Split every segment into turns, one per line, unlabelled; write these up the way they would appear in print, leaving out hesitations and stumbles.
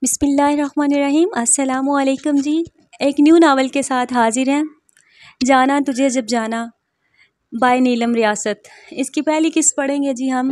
बिस्मिल्लाहिर्रहमानिर्रहीम। अस्सलामुअलैकुम जी। एक न्यू नावल के साथ हाजिर हैं, जाना तुझे जब जाना बाय नीलम रियासत। इसकी पहली किस्त पढ़ेंगे जी हम।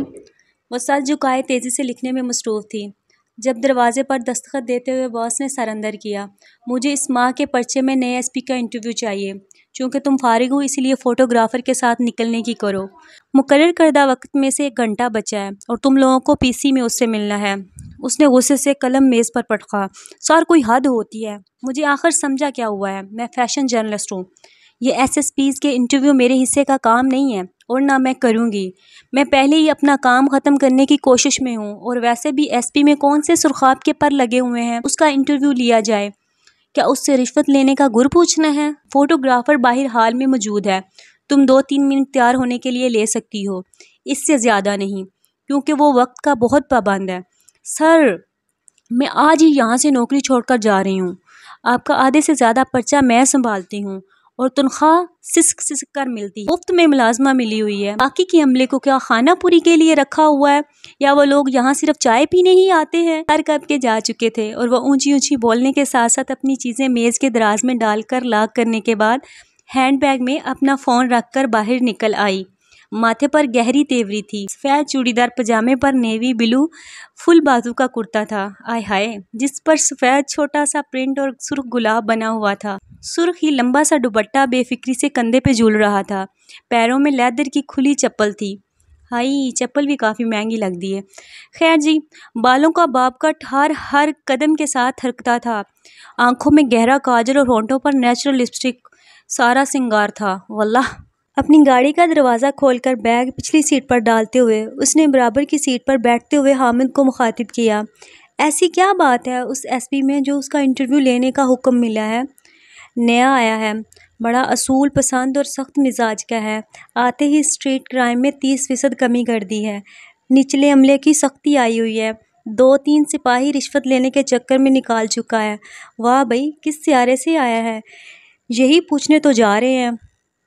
वो सर झुकाए तेज़ी से लिखने में मसरूफ़ थी जब दरवाजे पर दस्तखत देते हुए बॉस ने सर अंदर किया। मुझे इस माह के पर्चे में नए एसपी का इंटरव्यू चाहिए। चूँकि तुम फारिग हो इसलिए फ़ोटोग्राफ़र के साथ निकलने की करो। मुकर्रर करदा वक्त में से 1 घंटा बचा है और तुम लोगों को पीसी में उससे मिलना है। उसने गुस्से से कलम मेज़ पर पटका। सर कोई हद होती है। मुझे आखिर समझा क्या हुआ है। मैं फ़ैशन जर्नलिस्ट हूँ। ये एसएसपीज़ के इंटरव्यू मेरे हिस्से का काम नहीं है और ना मैं करूँगी। मैं पहले ही अपना काम ख़त्म करने की कोशिश में हूँ और वैसे भी एसपी में कौन से सुर्खाब के पर लगे हुए हैं उसका इंटरव्यू लिया जाए। क्या उससे रिश्वत लेने का गुर पूछना है? फ़ोटोग्राफ़र बाहर हाल में मौजूद है। तुम 2-3 मिनट तैयार होने के लिए ले सकती हो, इससे ज़्यादा नहीं, क्योंकि वो वक्त का बहुत पाबंद है। सर मैं आज ही यहाँ से नौकरी छोड़कर जा रही हूँ। आपका आधे से ज़्यादा पर्चा मैं संभालती हूँ और तनख्वाह सिसक सिसक कर मिलती है। मुफ्त में मुलाजमा मिली हुई है। बाकी के अमले को क्या खाना पूरी के लिए रखा हुआ है या वो लोग यहाँ सिर्फ चाय पीने ही आते हैं? सर कब के जा चुके थे और वह ऊंची ऊंची बोलने के साथ साथ अपनी चीज़ें मेज़ के दराज में डालकर लॉक करने के बाद हैंडबैग में अपना फ़ोन रखकर बाहर निकल आई। माथे पर गहरी तेवरी थी। सफ़ेद चूड़ीदार पजामे पर नेवी ब्लू फुल बाजू का कुर्ता था। आय हाय, जिस पर सफ़ेद छोटा सा प्रिंट और सुर्ख गुलाब बना हुआ था। सुर्ख ही लंबा सा दुपट्टा बेफिक्री से कंधे पे झूल रहा था। पैरों में लेदर की खुली चप्पल थी। हाई, चप्पल भी काफ़ी महंगी लगती है। खैर जी, बालों का बाबकट हर कदम के साथ थरकता था। आंखों में गहरा काजल और होंठों पर नेचुरल लिपस्टिक, सारा सिंगार था। वल्लाह। अपनी गाड़ी का दरवाज़ा खोलकर बैग पिछली सीट पर डालते हुए उसने बराबर की सीट पर बैठते हुए हामिद को मुखातिब किया। ऐसी क्या बात है उस एसपी में जो उसका इंटरव्यू लेने का हुक्म मिला है? नया आया है, बड़ा असूल पसंद और सख्त मिजाज का है। आते ही स्ट्रीट क्राइम में 30% कमी कर दी है। निचले अमले की सख्ती आई हुई है। 2-3 सिपाही रिश्वत लेने के चक्कर में निकाल चुका है। वाह भाई, किस सियारे से आया है? यही पूछने तो जा रहे हैं।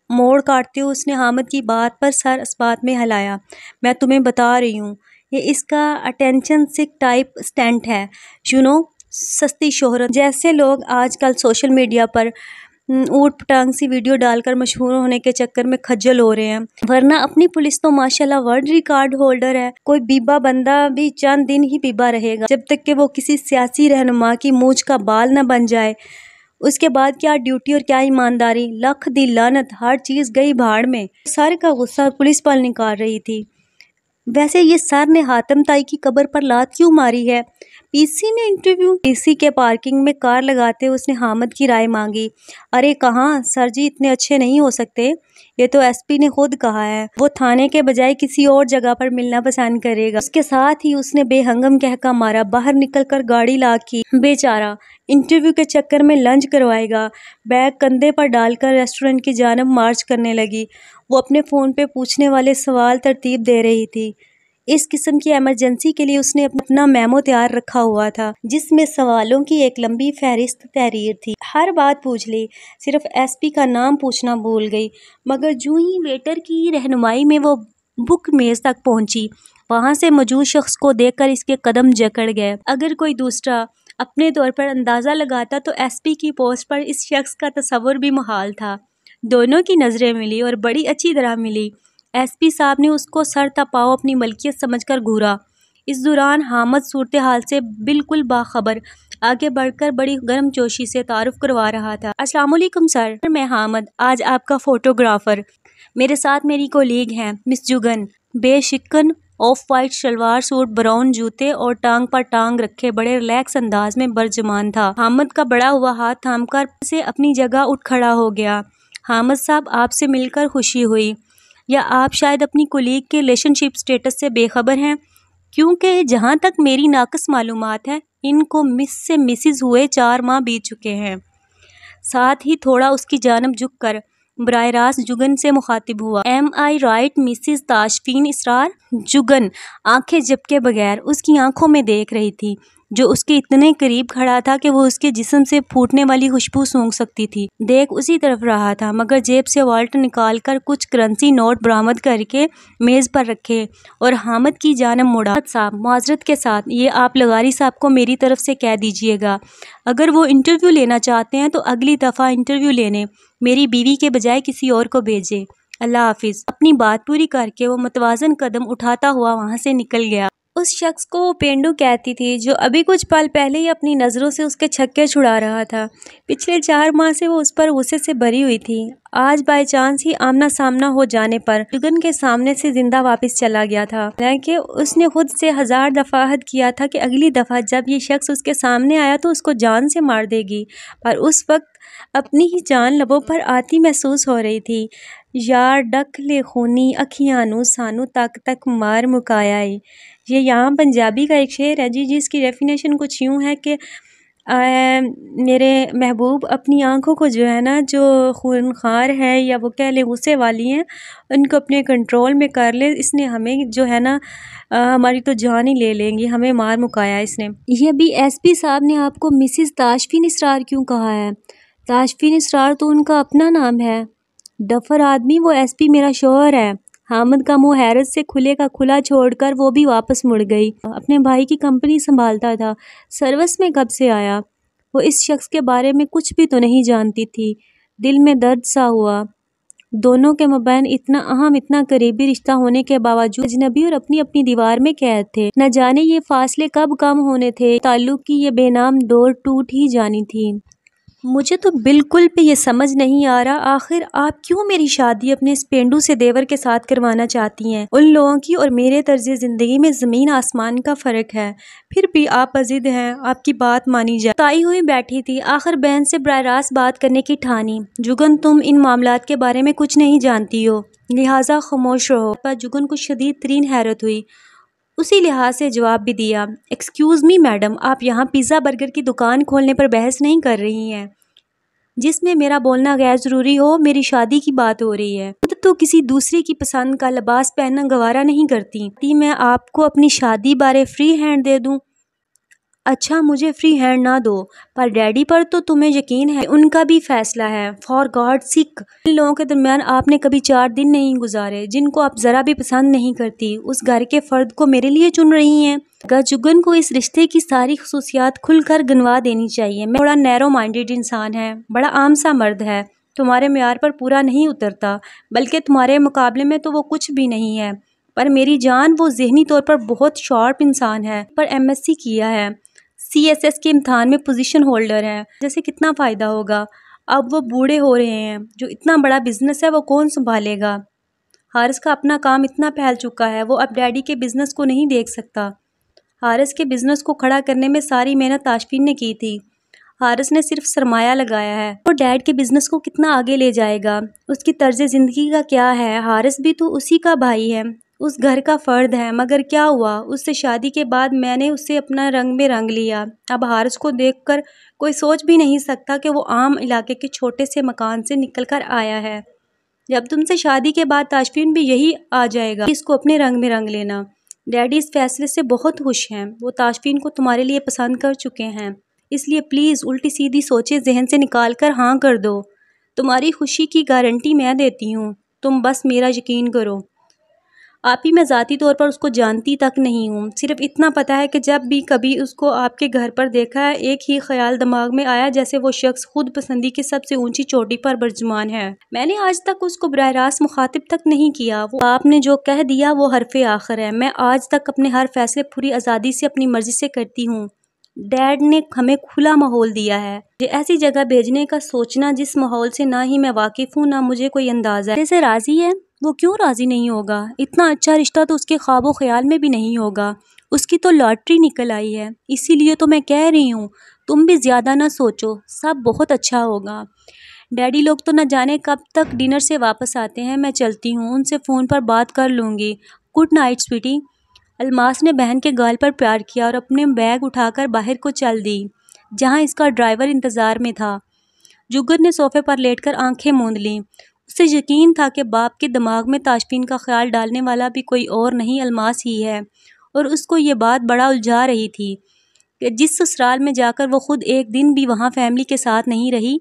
मोड़ काटते हुए उसने हामिद की बात पर सर इस्बात में हिलाया। मैं तुम्हें बता रही हूँ, ये इसका अटेंशन सिक टाइप स्टंट है। सस्ती शोहरत। जैसे लोग आजकल सोशल मीडिया पर ऊट पटांग सी वीडियो डालकर मशहूर होने के चक्कर में खज्जल हो रहे हैं। वरना अपनी पुलिस तो माशाल्लाह वर्ल्ड रिकॉर्ड होल्डर है। कोई बीबा बंदा भी चंद दिन ही बीबा रहेगा, जब तक कि वो किसी सियासी रहनुमा की मूंछ का बाल न बन जाए। उसके बाद क्या ड्यूटी और क्या ईमानदारी। लख दी लानत, हर चीज़ गई भाड़ में। सर का गुस्सा पुलिस पर निकाल रही थी। वैसे ये सर ने हातिम ताई की कब्र पर लात क्यों मारी है? पीसी में इंटरव्यू? पीसी के पार्किंग में कार लगाते उसने हामिद की राय मांगी। अरे कहाँ, सर जी इतने अच्छे नहीं हो सकते। ये तो एसपी ने खुद कहा है, वो थाने के बजाय किसी और जगह पर मिलना पसंद करेगा। उसके साथ ही उसने बेहंगम कहका मारा, बाहर निकलकर गाड़ी ला की। बेचारा इंटरव्यू के चक्कर में लंच करवाएगा। बैग कंधे पर डालकर रेस्टोरेंट की जानब मार्च करने लगी। वो अपने फ़ोन पे पूछने वाले सवाल तरतीब दे रही थी। इस किस्म की इमरजेंसी के लिए उसने अपना मेमो तैयार रखा हुआ था, जिसमें सवालों की एक लंबी फहरिस्त तहरीर थी। हर बात पूछ ली, सिर्फ एसपी का नाम पूछना भूल गई। मगर जूं ही वेटर की रहनुमाई में वो बुक मेज़ तक पहुंची, वहां से मौजूद शख्स को देखकर इसके कदम जकड़ गए। अगर कोई दूसरा अपने तौर पर अंदाज़ा लगाता तो एसपी की पोस्ट पर इस शख्स का तस्वुर भी मुहाल था। दोनों की नज़रें मिली और बड़ी अच्छी तरह मिली। एसपी साहब ने उसको सर तपाओ अपनी मलकियत समझकर घूरा। इस दौरान हामिद सूरत हाल से बिल्कुल बाखबर आगे बढ़कर बड़ी गर्मजोशी से तारुफ करवा रहा था। अस्सलाम वालेकुम सर, मैं हामिद, आज आपका फ़ोटोग्राफ़र। मेरे साथ मेरी कोलीग हैं मिस जुगन। बेशिकन off white salwar suit, brown जूते और टांग पर टांग रखे बड़े रिलैक्स अंदाज में बरजमान था। हामिद का बड़ा हुआ हाथ थामकर से अपनी जगह उठ खड़ा हो गया। हामिद साहब, आपसे मिलकर खुशी हुई। या आप शायद अपनी कोलीग के रिलेशनशिप स्टेटस से बेखबर हैं, क्योंकि जहाँ तक मेरी नाकस मालूमात है इनको मिस से मिसिज हुए 4 माह बीत चुके हैं। साथ ही थोड़ा उसकी जानब झुक कर बराह रास्त जुगन से मुखातिब हुआ। एम आई राइट मिसिज ताशफीन इसरार? जुगन आंखें झपके बगैर उसकी आंखों में देख रही थी। जो उसके इतने करीब खड़ा था कि वो उसके जिस्म से फूटने वाली खुशबू सूंघ सकती थी। देख उसी तरफ रहा था, मगर जेब से वॉलेट निकालकर कुछ करेंसी नोट बरामद करके मेज़ पर रखे और हामिद की जानब मुड़ा। साहब, माजरत के साथ ये आप लगारी साहब को मेरी तरफ से कह दीजिएगा, अगर वो इंटरव्यू लेना चाहते हैं तो अगली दफ़ा इंटरव्यू लेने मेरी बीवी के बजाय किसी और को भेजे। अल्लाह हाफिज़। अपनी बात पूरी करके वो मुतवाज़न कदम उठाता हुआ वहाँ से निकल गया। उस शख्स को वो पेंडू कहती थी, जो अभी कुछ पल पहले ही अपनी नज़रों से उसके छक्के छुड़ा रहा था। पिछले 4 माह से वो उस पर गुस्से से भरी हुई थी। आज बाय चांस ही आमना सामना हो जाने पर जुगन के सामने से जिंदा वापस चला गया था। हालांकि उसने खुद से 1000 दफ़ा अहद किया था कि अगली दफ़ा जब ये शख्स उसके सामने आया तो उसको जान से मार देगी, पर उस वक्त अपनी ही जान लबों पर आती महसूस हो रही थी। यार डक ले खूनी अखियां नू सानू तक तक मार मुकाया। ये यहाँ पंजाबी का एक शेर है जी, जिसकी डेफिनेशन कुछ यूँ है कि मेरे महबूब अपनी आँखों को जो है ना, जो खूनखार है या वो कह लें गुस्से वाली हैं, उनको अपने कंट्रोल में कर ले। इसने हमें जो है ना हमारी तो जान ही ले लेंगी, हमें मार मुकाया इसने। ये भी एसपी साहब ने आपको मिसिस ताशफीन इसरार क्यों कहा है? ताशफीन इसरार तो उनका अपना नाम है। डफर आदमी, वो एसपी मेरा शौहर है। हामिद का मुंह हैरत से खुले का खुला छोड़कर वो भी वापस मुड़ गई। अपने भाई की कंपनी संभालता था, सर्विस में कब से आया? वो इस शख्स के बारे में कुछ भी तो नहीं जानती थी। दिल में दर्द सा हुआ। दोनों के मबैन इतना अहम, इतना करीबी रिश्ता होने के बावजूद अजनबी और अपनी अपनी दीवार में कैद थे। न जाने ये फासले कब कम होने थे। ताल्लुक की ये बेनाम डोर टूट ही जानी थी। मुझे तो बिल्कुल भी ये समझ नहीं आ रहा, आखिर आप क्यों मेरी शादी अपने इस पेंडू से देवर के साथ करवाना चाहती हैं? उन लोगों की और मेरे तर्ज ज़िंदगी में ज़मीन आसमान का फ़र्क है, फिर भी आप अजिद हैं, आपकी बात मानी जाए। ताई हुई बैठी थी, आखिर बहन से बराह रास्त बात करने की ठानी। जुगन, तुम इन मामलात के बारे में कुछ नहीं जानती हो, लिहाजा खामोश रहो। पर जुगन को शदीद तरीन हैरत हुई। उसी लिहाज से जवाब भी दिया, एक्सक्यूज़ मी मैडम, आप यहाँ पिज़्ज़ा बर्गर की दुकान खोलने पर बहस नहीं कर रही हैं जिसमें मेरा बोलना गैर ज़रूरी हो। मेरी शादी की बात हो रही है। तो किसी दूसरे की पसंद का लिबास पहनना गवारा नहीं करती। मैं आपको अपनी शादी बारे फ्री हैंड दे दूँ? अच्छा, मुझे फ्री हैंड ना दो, पर डैडी पर तो तुम्हें यकीन है, उनका भी फैसला है। फॉर गॉड सिक, इन लोगों के दरमियान आपने कभी 4 दिन नहीं गुजारे, जिनको आप ज़रा भी पसंद नहीं करती, उस घर के फ़र्द को मेरे लिए चुन रही हैं। जुगन को इस रिश्ते की सारी खसूसियात खुलकर गिनवा देनी चाहिए। मैं बड़ा नैरो माइंडेड इंसान है, बड़ा आम सा मर्द है, तुम्हारे म्यार पर पूरा नहीं उतरता, बल्कि तुम्हारे मुकाबले में तो वो कुछ भी नहीं है। पर मेरी जान, वो ज़हनी तौर पर बहुत शार्प इंसान है, पर MSc किया है, CSS के इम्तहान में पोजीशन होल्डर है। जैसे कितना फ़ायदा होगा। अब वो बूढ़े हो रहे हैं, जो इतना बड़ा बिजनेस है वो कौन संभालेगा? हारिस का अपना काम इतना फैल चुका है, वो अब डैडी के बिज़नेस को नहीं देख सकता। हारिस के बिज़नेस को खड़ा करने में सारी मेहनत ताशफीन ने की थी। हारिस ने सिर्फ सरमाया लगाया है। वो डैड के बिज़नेस को कितना आगे ले जाएगा? उसकी तर्ज ज़िंदगी का क्या है? हारिस भी तो उसी का भाई है, उस घर का फ़र्द है। मगर क्या हुआ? उससे शादी के बाद मैंने उससे अपना रंग में रंग लिया। अब हारिस को देखकर कोई सोच भी नहीं सकता कि वो आम इलाके के छोटे से मकान से निकल कर आया है। जब तुमसे शादी के बाद ताशफीन भी यही आ जाएगा, इसको अपने रंग में रंग लेना। डैडी इस फैसले से बहुत खुश हैं। वो ताशफीन को तुम्हारे लिए पसंद कर चुके हैं, इसलिए प्लीज़ उल्टी सीधी सोचें जहन से निकाल कर हाँ कर दो। तुम्हारी खुशी की गारंटी मैं देती हूँ, तुम बस मेरा यकीन करो। आप ही मैं ज़ाती तौर पर उसको जानती तक नहीं हूँ, सिर्फ इतना पता है कि जब भी कभी उसको आपके घर पर देखा है, एक ही ख्याल दिमाग में आया, जैसे वो शख्स खुद पसंदी की सबसे ऊंची चोटी पर बरजमान है। मैंने आज तक उसको बराह रास्त मुखातिब तक नहीं किया। वो आपने जो कह दिया वो हरफ़े आखिर है। मैं आज तक अपने हर फैसले पूरी आज़ादी से अपनी मर्ज़ी से करती हूँ। डैड ने हमें खुला माहौल दिया है। ऐसी जगह भेजने का सोचना जिस माहौल से ना ही मैं वाकिफ़ हूँ, ना मुझे कोई अंदाज़ा है। जैसे राज़ी है, वो क्यों राज़ी नहीं होगा? इतना अच्छा रिश्ता तो उसके ख्वाबो ख्याल में भी नहीं होगा। उसकी तो लॉटरी निकल आई है। इसीलिए तो मैं कह रही हूँ, तुम भी ज़्यादा ना सोचो, सब बहुत अच्छा होगा। डैडी लोग तो न जाने कब तक डिनर से वापस आते हैं। मैं चलती हूँ, उनसे फ़ोन पर बात कर लूँगी। Good night Sweety. अलमास ने बहन के गाल पर प्यार किया और अपने बैग उठाकर बाहर को चल दी, जहाँ इसका ड्राइवर इंतज़ार में था। जुगर ने सोफे पर लेटकर आंखें मूंद लीं। उसे यकीन था कि बाप के दिमाग में ताशफीन का ख्याल डालने वाला भी कोई और नहीं, अलमास ही है, और उसको ये बात बड़ा उलझा रही थी। कि जिस ससुराल में जाकर वो खुद एक दिन भी वहाँ फैमिली के साथ नहीं रही,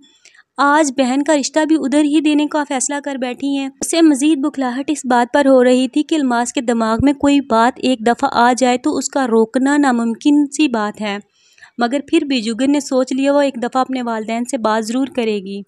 आज बहन का रिश्ता भी उधर ही देने का फैसला कर बैठी हैं। उसे मजीद बुखलाहट इस बात पर हो रही थी कि अल्मास के दिमाग में कोई बात एक दफ़ा आ जाए तो उसका रोकना नामुमकिन सी बात है, मगर फिर भी जुगन ने सोच लिया वो एक दफ़ा अपने वालिदैन से बात ज़रूर करेगी।